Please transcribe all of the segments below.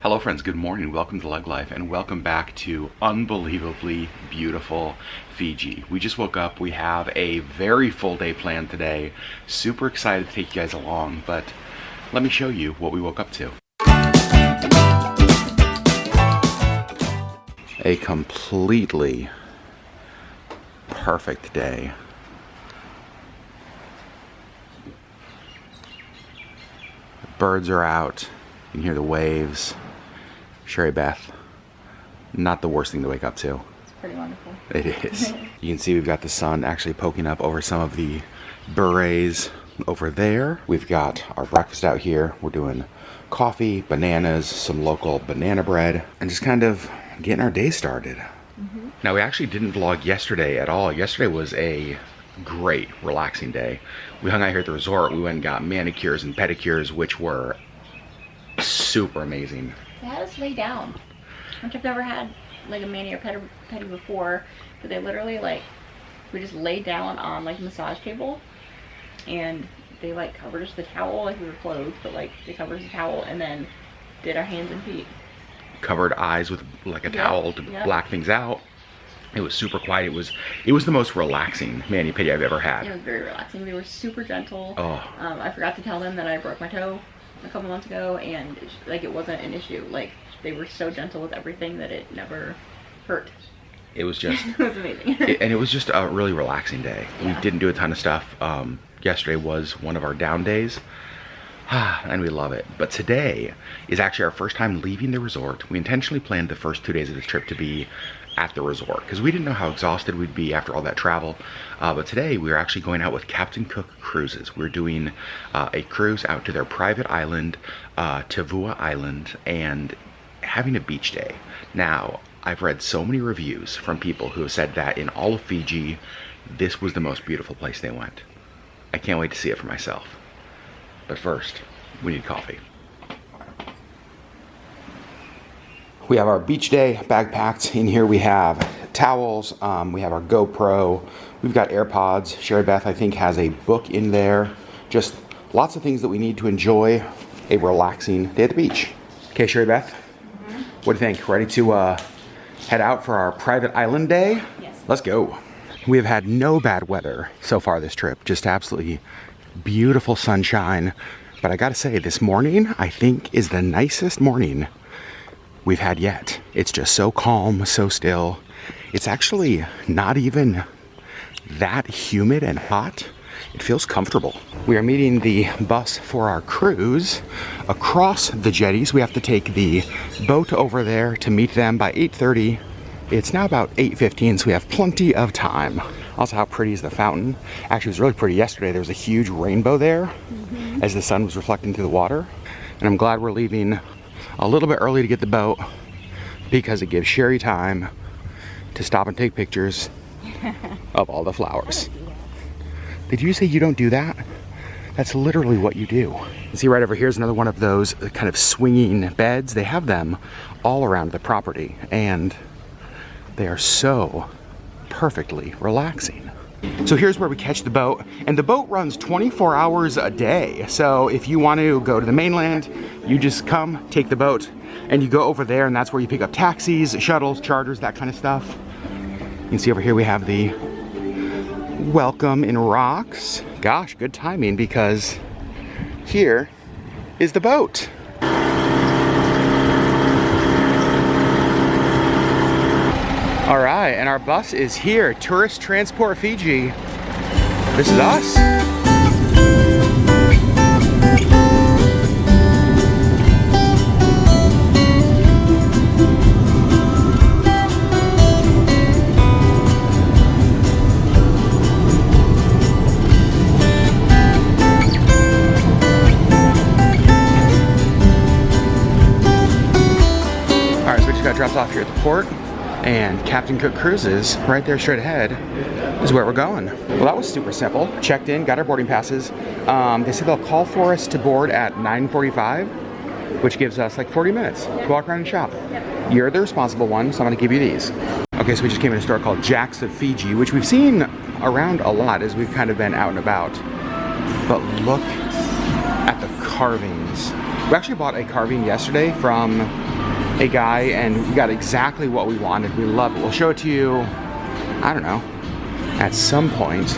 Hello friends, good morning, welcome to LeggLife, and welcome back to unbelievably beautiful Fiji. We just woke up, we have a very full day planned today. Super excited to take you guys along, but let me show you what we woke up to. A completely perfect day. The birds are out, you can hear the waves. Sherri Beth, not the worst thing to wake up to. It's pretty wonderful. It is. You can see we've got the sun actually poking up over some of the berets over there. We've got our breakfast out here. We're doing coffee, bananas, some local banana bread, and just kind of getting our day started. Now, we actually didn't vlog yesterday at all. Yesterday was a great, relaxing day. We hung out here at the resort. We went and got manicures and pedicures, which were super amazing. They had us lay down, which I've never had like a mani or pedi before, but they literally we just laid down on like a massage table, and they like covered us with a towel, like we were clothed, but like they covered us with a towel and then did our hands and feet. Covered eyes with like a towel to black things out. It was super quiet. It was the most relaxing mani pedi I've ever had. It was very relaxing. They were super gentle. Oh. I forgot to tell them that I broke my toe a couple months ago, and like it wasn't an issue. Like they were so gentle with everything that it never hurt. It was just it was amazing. And it was just a really relaxing day. Yeah. We didn't do a ton of stuff. Yesterday was one of our down days, and we love it. But today is actually our first time leaving the resort. We intentionally planned the first 2 days of the trip to be at the resort because we didn't know how exhausted we'd be after all that travel, but today we're actually going out with Captain Cook Cruises. We're doing a cruise out to their private island, Tivua Island, and having a beach day. Now, I've read so many reviews from people who have said that in all of Fiji, this was the most beautiful place they went. I can't wait to see it for myself. But first, we need coffee. We have our beach day bag packed. In here we have towels, we have our GoPro, we've got AirPods. Sherri Beth, I think, has a book in there. Just lots of things that we need to enjoy a relaxing day at the beach. Okay, Sherri Beth, what do you think? Ready to head out for our private island day? Yes. Let's go. We have had no bad weather so far this trip, just absolutely beautiful sunshine. But I gotta say, this morning, I think, is the nicest morning we've had yet. It's just so calm, so still. It's actually not even that humid and hot. It feels comfortable. We are meeting the bus for our cruise across the jetties. We have to take the boat over there to meet them by 8:30. It's now about 8:15, so we have plenty of time. Also, how pretty is the fountain? Actually, it was really pretty yesterday. There was a huge rainbow there as the sun was reflecting through the water. And I'm glad we're leaving a little bit early to get the boat because it gives Sherri time to stop and take pictures of all the flowers. Did you say you don't do that? That's literally what you do. You see right over here is another one of those kind of swinging beds. They have them all around the property, and they are so perfectly relaxing. So here's where we catch the boat, and the boat runs 24 hours a day. So if you want to go to the mainland, you just come, take the boat, and you go over there, and that's where you pick up taxis, shuttles, charters, that kind of stuff. You can see over here we have the welcome in rocks. Gosh, good timing, because here is the boat. All right, and our bus is here. Tourist Transport Fiji. This is us. All right, so we just got dropped off here at the port. And Captain Cook Cruises, right there straight ahead, is where we're going. Well, that was super simple. Checked in, got our boarding passes. They said they'll call for us to board at 9:45, which gives us like 40 minutes to walk around and shop. Yep. You're the responsible one, so I'm gonna give you these. Okay, so we just came in a store called Jack's of Fiji, which we've seen around a lot as we've kind of been out and about. But look at the carvings. We actually bought a carving yesterday from a guy, and we got exactly what we wanted. We love it. We'll show it to you, I don't know, at some point.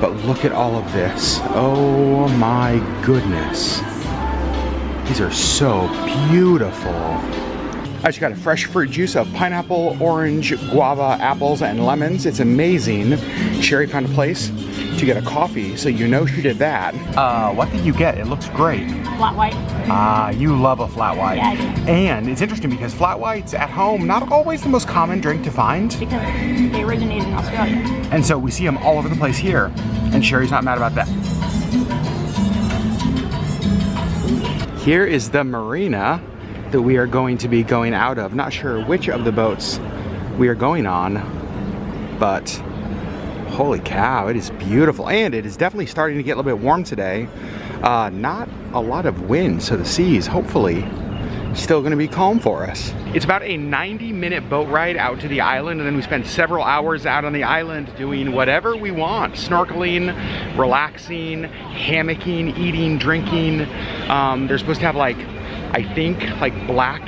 But look at all of this. Oh my goodness. These are so beautiful. I just got a fresh fruit juice of pineapple, orange, guava, apples, and lemons. It's amazing. Sherri found a place to get a coffee, so you know she did that. What did you get? It looks great. Flat white. You love a flat white. Yeah, I do. And it's interesting because flat whites at home, not always the most common drink to find. Because they originated in Australia. And so we see them all over the place here, and Sherri's not mad about that. Here is the marina that we are going to be going out of. Not sure which of the boats we are going on, but holy cow, it is beautiful. And it is definitely starting to get a little bit warm today. Not a lot of wind, so the sea is hopefully still gonna be calm for us. It's about a 90-minute boat ride out to the island, and then we spend several hours out on the island doing whatever we want. Snorkeling, relaxing, hammocking, eating, drinking. They're supposed to have like, I think, like black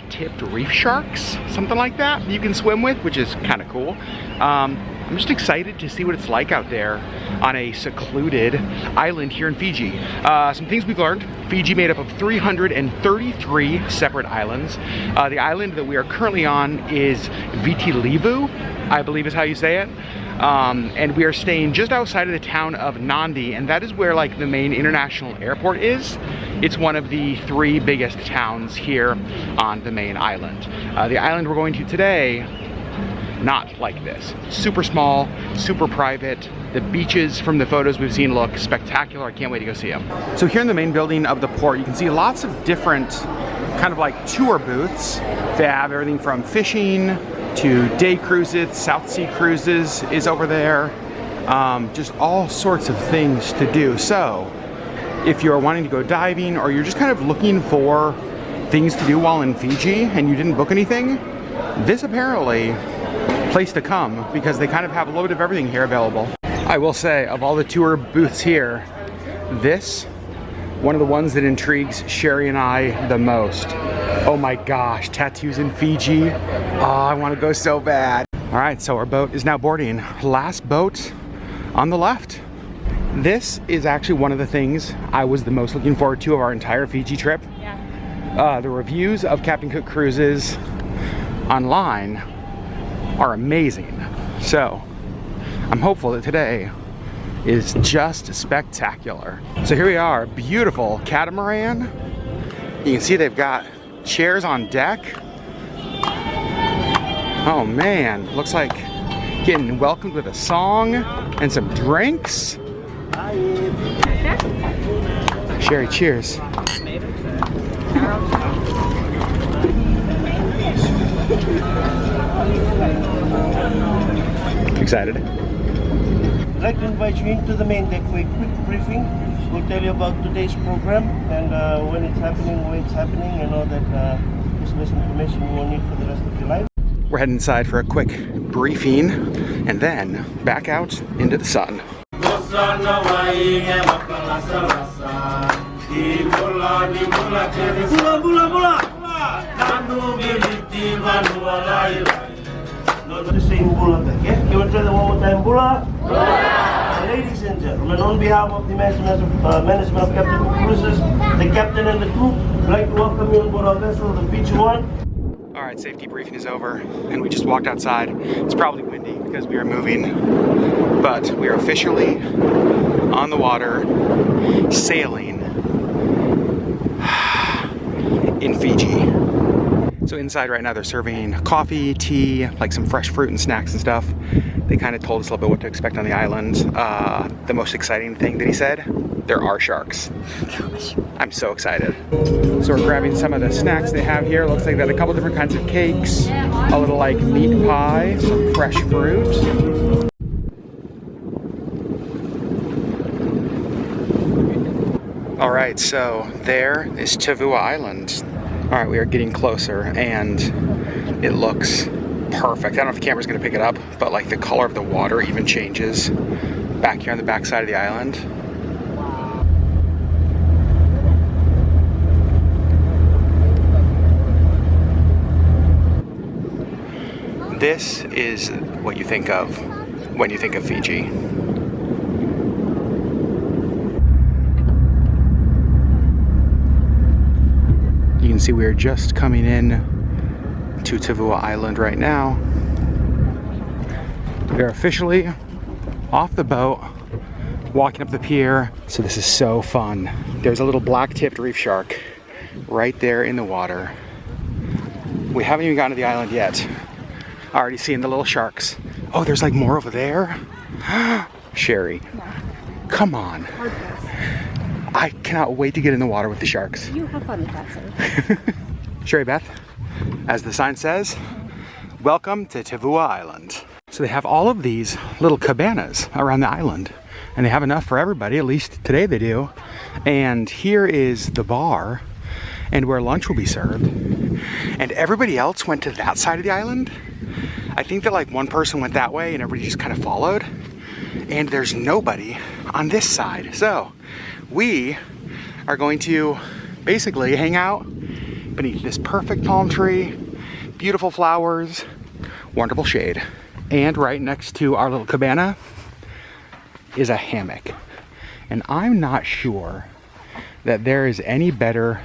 Tipped Reef Sharks, something like that, you can swim with, which is kind of cool. I'm just excited to see what it's like out there on a secluded island here in Fiji. Some things we've learned: Fiji made up of 333 separate islands. The island that we are currently on is Vitilivu, I believe is how you say it. And we are staying just outside of the town of Nandi, and that is where like the main international airport is. It's one of the 3 biggest towns here on the main island. The island we're going to today, not like this. Super small, super private. The beaches from the photos we've seen look spectacular. I can't wait to go see them. So here in the main building of the port, you can see lots of different kind of like tour booths. They have everything from fishing to day cruises. South Sea Cruises is over there. Just all sorts of things to do. So if you're wanting to go diving, or you're just kind of looking for things to do while in Fiji and you didn't book anything, this apparently place to come, because they kind of have a little bit of everything here available. I will say, of all the tour booths here, this, one of the ones that intrigues Sherri and I the most. Oh my gosh, tattoos in Fiji. Oh, I want to go so bad. All right, so our boat is now boarding. Last boat on the left. This is actually one of the things I was the most looking forward to of our entire Fiji trip. Yeah. The reviews of Captain Cook cruises online are amazing. So I'm hopeful that today is just spectacular. So here we are, beautiful Catamaran. You can see they've got chairs on deck. Oh man, looks like getting welcomed with a song and some drinks. Sherri, cheers. Excited? I'd like to invite you into the main deck for a quick briefing. We'll tell you about today's program and when it's happening, where it's happening, and all that business information you will need for the rest of your life. We're heading inside for a quick briefing and then back out into the sun. Just saying bula back, yeah? You want to try that one more time? Bula? Bula! Ladies and gentlemen, on behalf of the management of Captain Cook Cruises, the captain and the crew, I'd like to welcome you on board our vessel, the Beach One. All right, safety briefing is over, and we just walked outside. It's probably windy because we are moving, but we are officially on the water, sailing in Fiji. So inside right now they're serving coffee, tea, like some fresh fruit and snacks and stuff. They kind of told us a little bit what to expect on the island. The most exciting thing that he said, there are sharks. I'm so excited. So we're grabbing some of the snacks they have here. Looks like they have a couple different kinds of cakes, a little like meat pie, some fresh fruit. All right, so there is Tivua Island. All right, we are getting closer and it looks perfect. I don't know if the camera's gonna pick it up, but like the color of the water even changes back here on the back side of the island. This is what you think of when you think of Fiji. You can see we are just coming in to Tivua Island right now. We are officially off the boat, walking up the pier. So this is so fun. There's a little black tipped reef shark right there in the water. We haven't even gotten to the island yet. Already seeing the little sharks. Oh, there's like more over there. Sherri, come on. I cannot wait to get in the water with the sharks. You have fun with that, sir. Sherri Beth, as the sign says, welcome to Tivua Island. So they have all of these little cabanas around the island, and they have enough for everybody, at least today they do. And here is the bar and where lunch will be served. And everybody else went to that side of the island. I think that like one person went that way and everybody just kind of followed. And there's nobody on this side. So we are going to basically hang out beneath this perfect palm tree, beautiful flowers, wonderful shade. And right next to our little cabana is a hammock. And I'm not sure that there is any better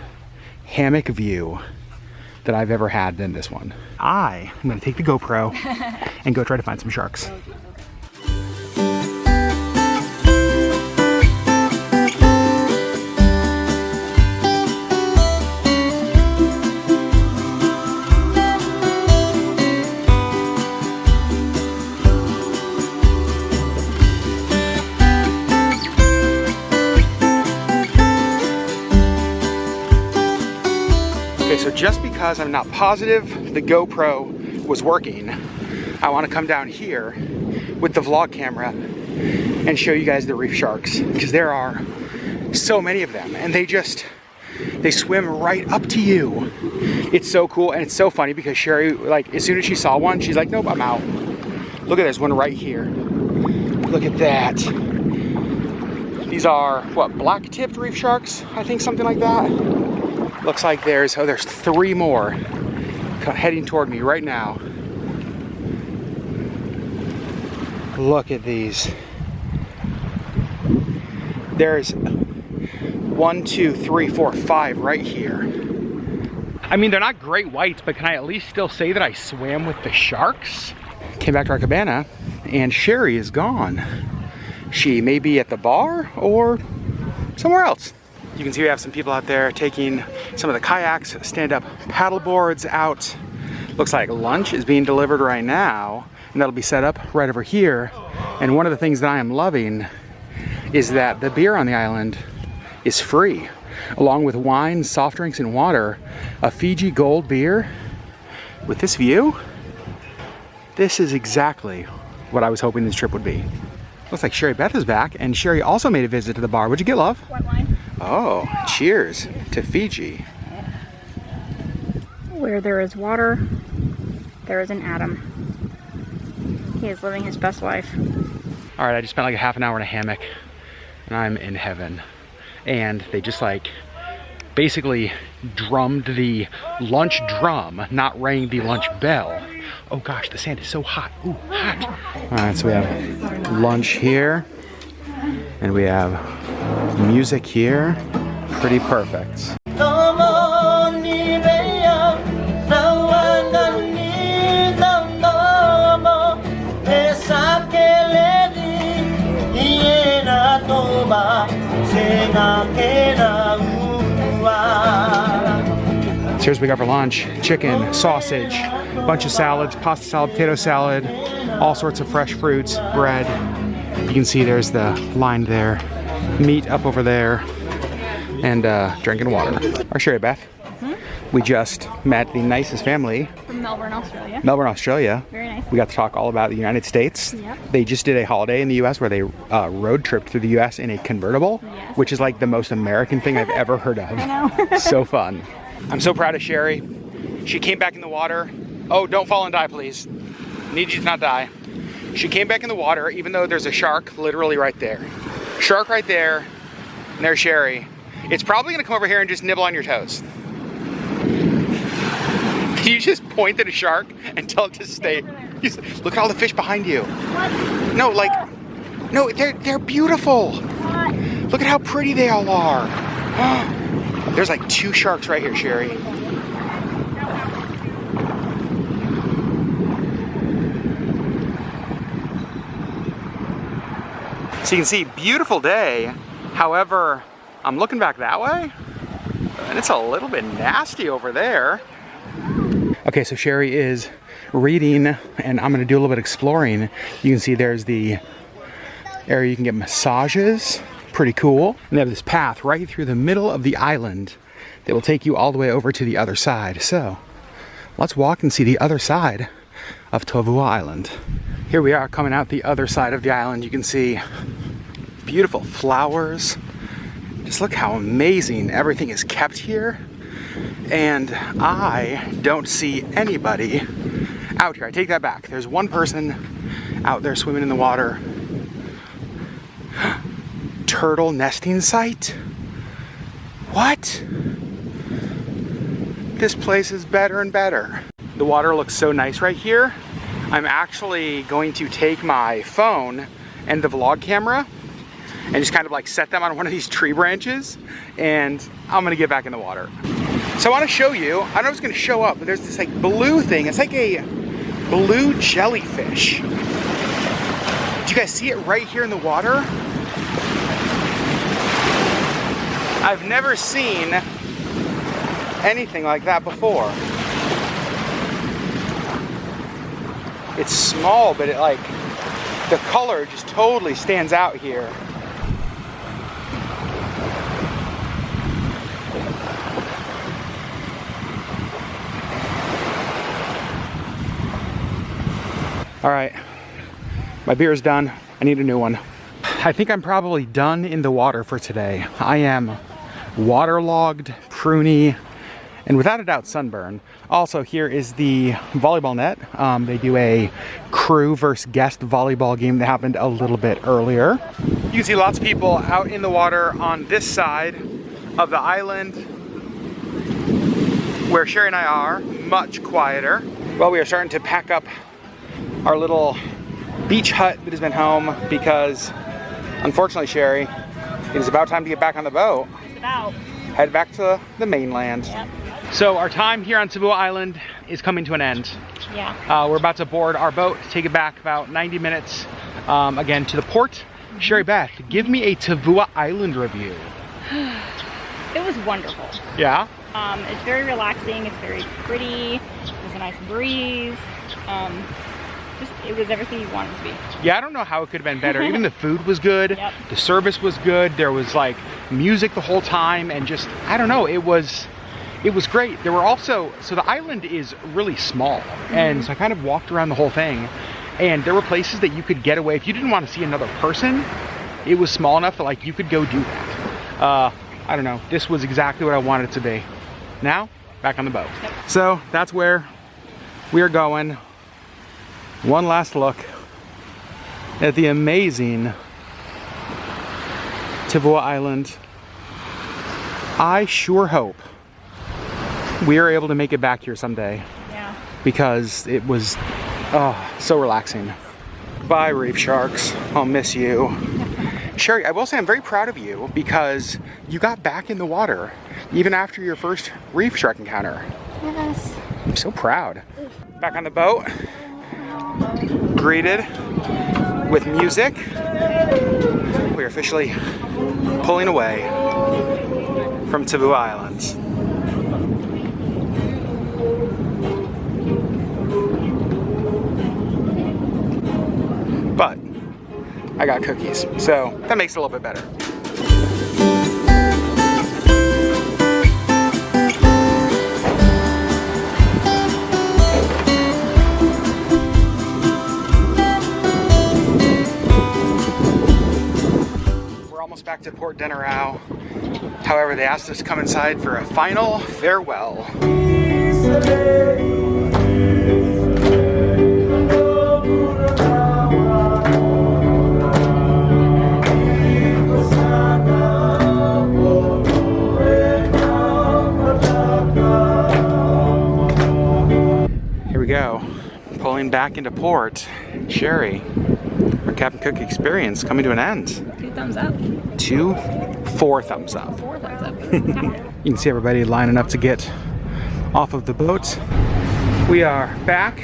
hammock view that I've ever had than this one. I'm gonna take the GoPro and go try to find some sharks. So just because I'm not positive the GoPro was working, I want to come down here with the vlog camera and show you guys the reef sharks, because there are so many of them and they swim right up to you. It's so cool, and it's so funny because Sherri, like, as soon as she saw one, she's like, nope, I'm out. Look at this one right here. Look at that. These are what, black tipped reef sharks? I think something like that. Looks like there's 3 more heading toward me right now. Look at these. There's 1, 2, 3, 4, 5 right here. I mean, they're not great whites, but can I at least still say that I swam with the sharks? Came back to our cabana and Sherri is gone. She may be at the bar or somewhere else. You can see we have some people out there taking some of the kayaks, stand-up paddle boards out. Looks like lunch is being delivered right now, and that'll be set up right over here. And one of the things that I am loving is that the beer on the island is free, along with wine, soft drinks, and water. A Fiji Gold beer with this view. This is exactly what I was hoping this trip would be. Looks like Sherri Beth is back, and Sherri also made a visit to the bar. What'd you get, love? White wine. Oh, cheers to Fiji. Where there is water, there is an Adam. He is living his best life. All right, I just spent like a half an hour in a hammock, and I'm in heaven. And they just like basically drummed the lunch drum, not rang the lunch bell. Oh gosh, the sand is so hot. Ooh, hot. All right, so we have lunch here, and we have music here. Pretty perfect. So here's what we got for lunch: chicken, sausage, bunch of salads, pasta salad, potato salad, all sorts of fresh fruits, bread. You can see there's the line there, meat up over there, and drinking water. Our Sherri Beth. We just met the nicest family From Melbourne, Australia. Melbourne, Australia. Very nice. We got to talk all about the United States. Yep. They just did a holiday in the US where they road tripped through the US in a convertible, Yes. which is like the most American thing I've ever heard of. I know. So fun. I'm so proud of Sherri. She came back in the water. Oh, don't fall and die, please. Need you to not die. She came back in the water even though there's a shark literally right there. Shark right there, and there's Sherri. It's probably gonna come over here and just nibble on your toes. You just point at a shark and tell it to stay. Look at all the fish behind you. What? No, like, no, they're beautiful. What? Look at how pretty they all are. There's like 2 sharks right here, Sherri. So you can see, beautiful day. However, I'm looking back that way, and it's a little bit nasty over there. Okay, so Sherri is reading, and I'm gonna do a little bit of exploring. You can see there's the area you can get massages. Pretty cool. And they have this path right through the middle of the island that will take you all the way over to the other side. So let's walk and see the other side of Tivua Island. Here we are coming out the other side of the island. You can see beautiful flowers. Just look how amazing everything is kept here. And I don't see anybody out here. I take that back. There's one person out there swimming in the water. Turtle nesting site? What? This place is better and better. The water looks so nice right here. I'm actually going to take my phone and the vlog camera and just kind of like set them on one of these tree branches, and I'm gonna get back in the water. So I wanna show you, I don't know if it's gonna show up, but there's this like blue thing. It's like a blue jellyfish. Do you guys see it right here in the water? I've never seen anything like that before. It's small, but it like, the color just totally stands out here. All right, my beer is done. I need a new one. I think I'm probably done in the water for today. I am waterlogged, pruny, and without a doubt sunburn. Also, here is the Volleyball Net. They do a crew versus guest volleyball game that happened a little bit earlier. You can see lots of people out in the water on this side of the island where Sherri and I are, much quieter. Well, we are starting to pack up our little beach hut that has been home because, unfortunately, Sherri, it is about time to get back on the boat. It's about. Head back to the mainland. Yep. So our time here on Tivua Island is coming to an end. Yeah. We're about to board our boat, take it back about 90 minutes, again, to the port. Sherri Beth, give me a Tivua Island review. It was wonderful. Yeah? It's very relaxing, it's very pretty, there's a nice breeze. It was everything you wanted it to be. Yeah, I don't know how it could have been better. Even the food was good. Yep. The service was good. There was like music the whole time, and just, I don't know, it was great. There were also, so the island is really small. And so I kind of walked around the whole thing, and there were places that you could get away. If you didn't want to see another person, it was small enough that like you could go do that. I don't know, this was exactly what I wanted it to be. Now, back on the boat. Yep. So that's where we are going. One last look at the amazing Tivua Island. I sure hope we are able to make it back here someday. Yeah. Because it was so relaxing. Bye, reef sharks. I'll miss you. Sherri, I will say I'm very proud of you because you got back in the water even after your first reef shark encounter. Yes. I'm so proud. Back on the boat. Greeted with music. We are officially pulling away from Tivua Island. But I got cookies, so that makes it a little bit better. Back to Port Denarau. However, they asked us to come inside for a final farewell. Here we go. Pulling back into port. Sherri, our Captain Cook experience coming to an end. 2 thumbs up. 4 thumbs up. 4 thumbs up. You can see everybody lining up to get off of the boat. We are back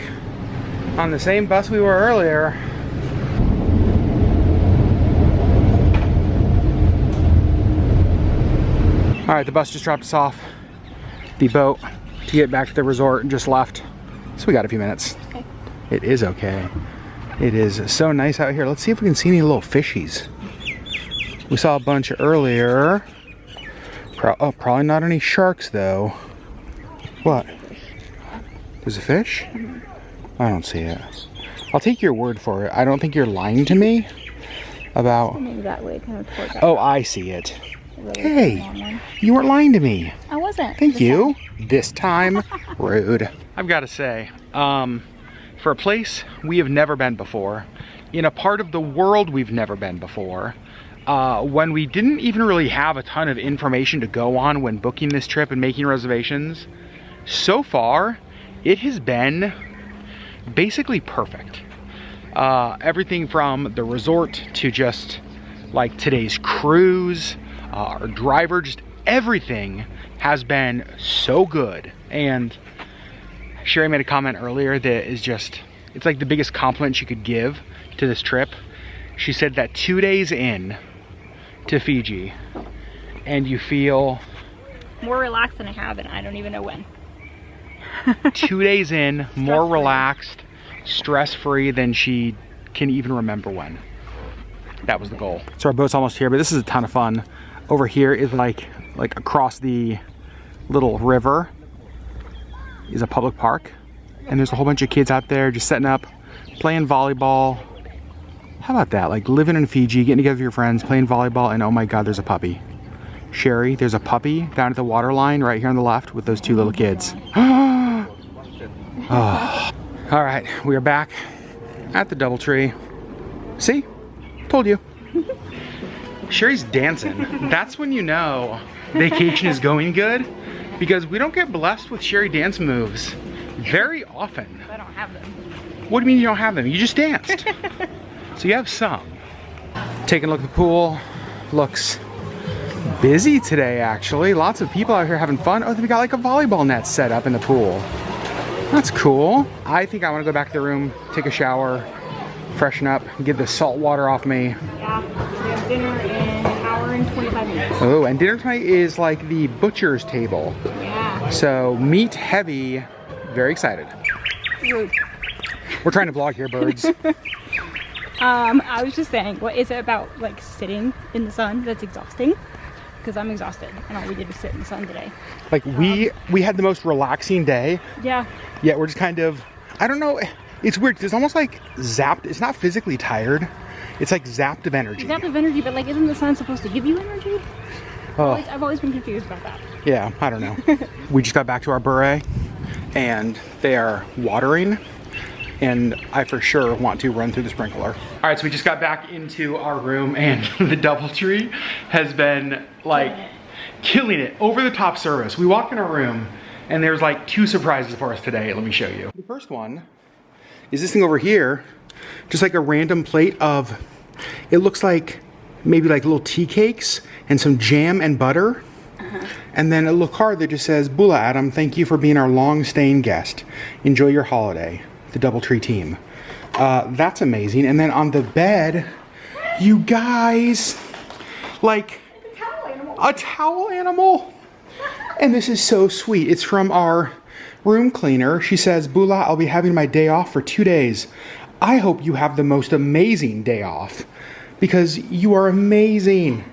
on the same bus we were earlier. All right, the bus just dropped us off the boat to get back to the resort and just left. So we got a few minutes. Okay. It is okay. It is so nice out here. Let's see if we can see any little fishies. We saw a bunch earlier. Probably not any sharks though. What? There's a fish? I don't see it. I'll take your word for it. I don't think you're lying to me about... Maybe that way, kind of towards that. Oh, I see it. Really Hey, you weren't lying to me. I wasn't. Thank you. This time, rude. I've got to say, for a place we have never been before, in a part of the world we've never been before, when we didn't even really have a ton of information to go on when booking this trip and making reservations, so far, it has been basically perfect. Everything from the resort to just like today's cruise, our driver, just everything has been so good. And Sherri made a comment earlier that is just, it's like the biggest compliment she could give to this trip. She said that 2 days in to Fiji and you feel more relaxed than I have, and I don't even know when. 2 days in, more relaxed, stress-free than she can even remember when. That was the goal. So our boat's almost here, but this is a ton of fun. Over here is like across the little river is a public park, and there's a whole bunch of kids out there just setting up, playing volleyball. How about that? Like living in Fiji, getting together with your friends, playing volleyball, and oh my God, there's a puppy. Sherri, there's a puppy down at the water line right here on the left with those 2 little kids. Oh. All right, we are back at the DoubleTree. See? Told you. Sherri's dancing. That's when you know vacation is going good, because we don't get blessed with Sherri dance moves very often. I don't have them. What do you mean you don't have them? You just danced. So you have some. Taking a look at the pool. Looks busy today, actually. Lots of people out here having fun. Oh, we got like a volleyball net set up in the pool. That's cool. I think I want to go back to the room, take a shower, freshen up, get the salt water off me. Yeah, we have dinner in an hour and 25 minutes. Oh, and dinner tonight is like the butcher's table. Yeah. So meat heavy. Very excited. Rude. We're trying to vlog here, birds. I was just saying, what is it about like sitting in the sun that's exhausting? Because I'm exhausted, and all we did was sit in the sun today. Like we had the most relaxing day. Yeah. Yeah, we're just kind of, I don't know, it's weird because it's almost like zapped. It's not physically tired. It's like zapped of energy. Zapped of energy, but like isn't the sun supposed to give you energy? Oh. I've always been confused about that. Yeah, I don't know. We just got back to our beret and they are watering, and I for sure want to run through the sprinkler. All right, so we just got back into our room and the DoubleTree has been like killing it. Over the top service. We walk in our room and there's like 2 surprises for us today. Let me show you. The first one is this thing over here, just like a random plate of, it looks like maybe like little tea cakes and some jam and butter. And then a little card that just says, "Bula Adam, thank you for being our long-staying guest. Enjoy your holiday, the DoubleTree team." That's amazing. And then on the bed, you guys, like a towel animal. And this is so sweet. It's from our room cleaner. She says, "Bula, I'll be having my day off for 2 days. I hope you have the most amazing day off because you are amazing."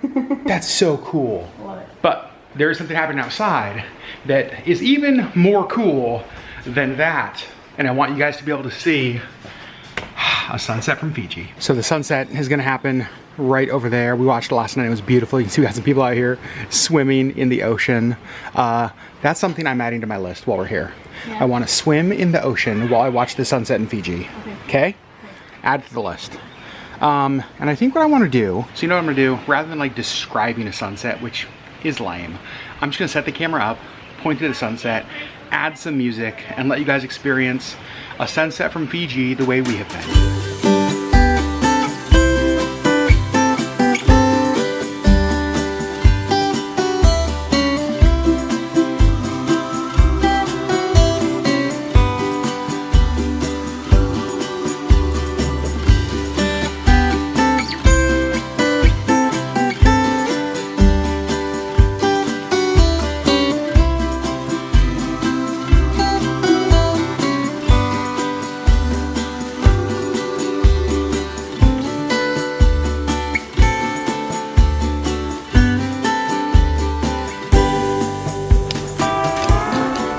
That's so cool. Love it. But there is something happening outside that is even more cool than that. And I want you guys to be able to see a sunset from Fiji. So the sunset is gonna happen right over there. We watched it last night, it was beautiful. You can see we got some people out here swimming in the ocean. That's something I'm adding to my list while we're here. Yeah. I wanna swim in the ocean while I watch the sunset in Fiji. Okay? Add to the list. And I think what I wanna do, so you know what I'm gonna do? Rather than like describing a sunset, which is lame, I'm just gonna set the camera up point to the sunset, add some music, and let you guys experience a sunset from Fiji the way we have been.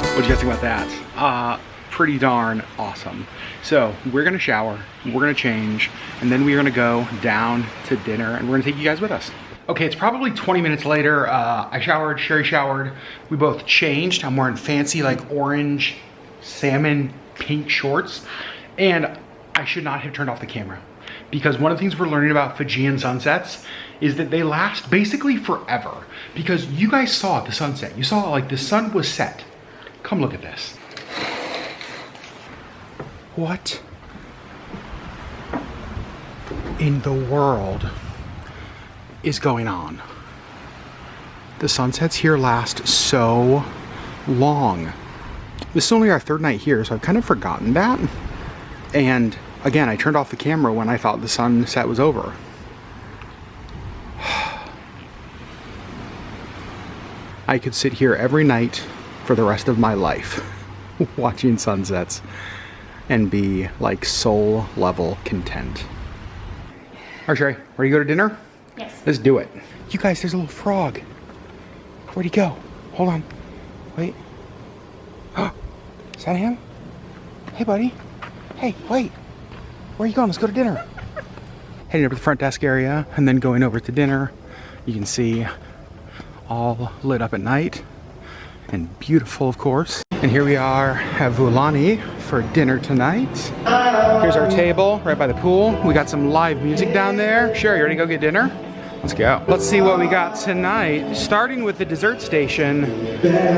What do you guys think about that? Pretty darn awesome. So we're gonna shower, we're gonna change, and then we're gonna go down to dinner, and we're gonna take you guys with us. Okay, it's probably 20 minutes later. I showered, Sherri showered, we both changed. I'm wearing fancy like orange, salmon, pink shorts, and I should not have turned off the camera, because one of the things we're learning about Fijian sunsets is that they last basically forever, because you guys saw the sunset. You saw like the sun was set. Come look at this. What in the world is going on? The sunsets here last so long. This is only our third night here, so I've kind of forgotten that. And again, I turned off the camera when I thought the sunset was over. I could sit here every night for the rest of my life watching sunsets and be like soul level content. All right, Sherri, ready to go to dinner? Yes. Let's do it. You guys, there's a little frog. Where'd he go? Hold on. Wait. Is that him? Hey, buddy. Hey, wait. Where are you going? Let's go to dinner. Heading over to the front desk area and then going over to dinner. You can see all lit up at night. And beautiful, of course. And here we are at Vulani for dinner tonight. Here's our table right by the pool. We got some live music down there. Sherri, you ready to go get dinner? Let's go. Let's see what we got tonight. Starting with the dessert station,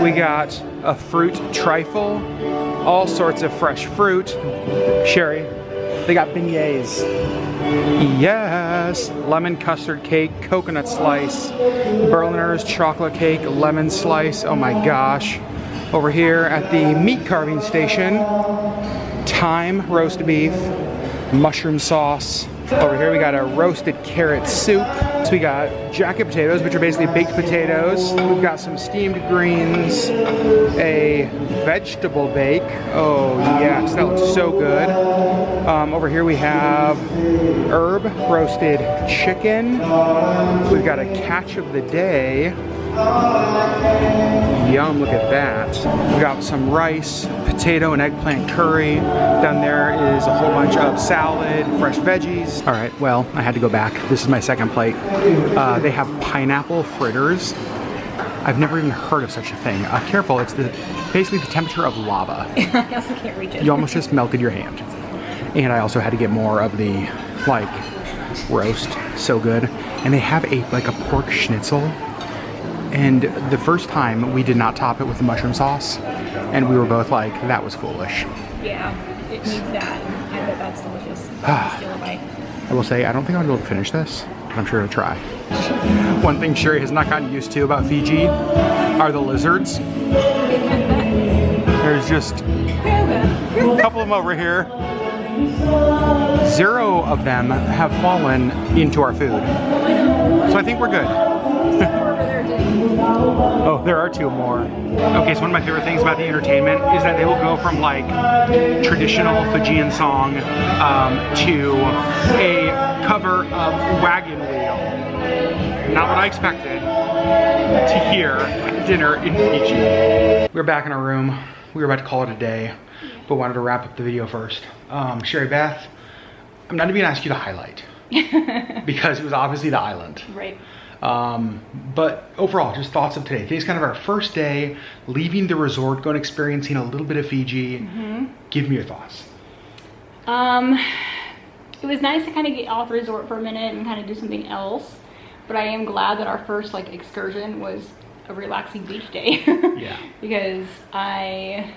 we got a fruit trifle, all sorts of fresh fruit. Sherri, they got beignets. Yes, lemon custard cake, coconut slice, Berliner's chocolate cake, lemon slice. Oh my gosh. Over here at the meat carving station, thyme roast beef, mushroom sauce. Over here we got a roasted carrot soup. So we got jacket potatoes, which are basically baked potatoes. We've got some steamed greens, a vegetable bake. Oh yes, that looks so good. Over here we have herb roasted chicken. We've got a catch of the day. Yum, look at that. We got some rice, potato and eggplant curry. Down there is a whole bunch of salad, fresh veggies. All right, well, I had to go back. This is my second plate. They have pineapple fritters. I've never even heard of such a thing. Careful, it's basically the temperature of lava. I also can't reach it. You almost just melted your hand. And I also had to get more of the, like, roast. So good. And they have like a pork schnitzel. And the first time we did not top it with the mushroom sauce, and we were both like, that was foolish. Yeah, it needs that. I bet that's delicious. Steal a bite. I will say, I don't think I'll be able to finish this, but I'm sure to try. One thing Sherri has not gotten used to about Fiji are the lizards. There's just a couple of them over here. 0 of them have fallen into our food. So I think we're good. Oh, there are 2 more. Okay, so one of my favorite things about the entertainment is that they will go from like traditional Fijian song to a cover of Wagon Wheel. Not what I expected to hear at dinner in Fiji. We're back in our room. We were about to call it a day, but wanted to wrap up the video first. Sherri Beth, I'm not even gonna ask you to highlight because it was obviously the island. Right. But overall, just thoughts of today. Today's kind of our first day leaving the resort, going experiencing a little bit of Fiji. Give me your thoughts. It was nice to kind of get off the resort for a minute and kind of do something else. But I am glad that our first like excursion was a relaxing beach day. Yeah. Because I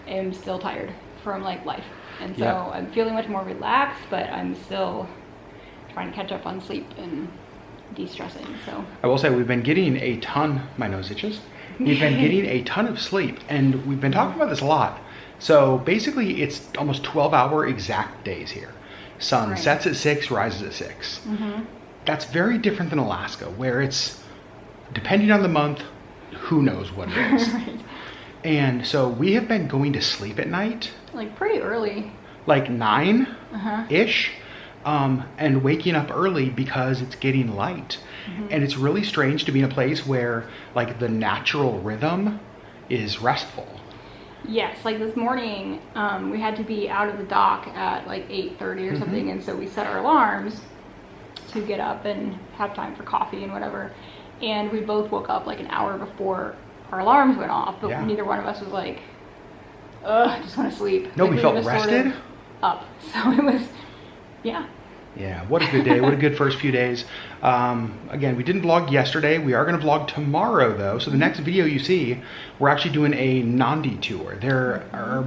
am still tired from like life. And so Yeah. I'm feeling much more relaxed, but I'm still trying to catch up on sleep and de-stressing. So I will say we've been getting a ton, my nose itches. We've been getting a ton of sleep, and we've been talking about this a lot. So basically it's almost 12-hour exact days here. Sun Right. sets at 6, rises at 6. That's very different than Alaska, where it's, depending on the month, who knows what it is. right. And so we have been going to sleep at night, Like pretty early. like 9-ish, and waking up early because it's getting light. And it's really strange to be in a place where like the natural rhythm is restful. Yes, like this morning, we had to be out of the dock at like 8:30 or something, and so we set our alarms to get up and have time for coffee and whatever. And we both woke up like an hour before our alarms went off, but Yeah. neither one of us was like, ugh, I just want to sleep. No, Like, we were felt just rested. Sort of up. So it was, yeah. Yeah, what a good day. What a good first few days. Again, we didn't vlog yesterday. We are going to vlog tomorrow, though. So the next video you see, we're actually doing a Nandi tour. There are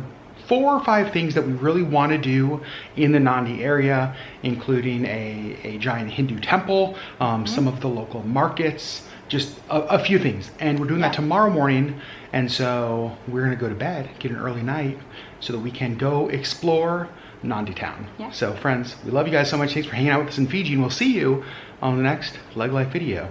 4 or 5 things that we really want to do in the Nandi area, including a giant Hindu temple, some of the local markets, just a few things. And we're doing that tomorrow morning. And so we're going to go to bed, get an early night, so that we can go explore Nandi Town. Yeah. So friends, we love you guys so much. Thanks for hanging out with us in Fiji, and we'll see you on the next LeggLife video.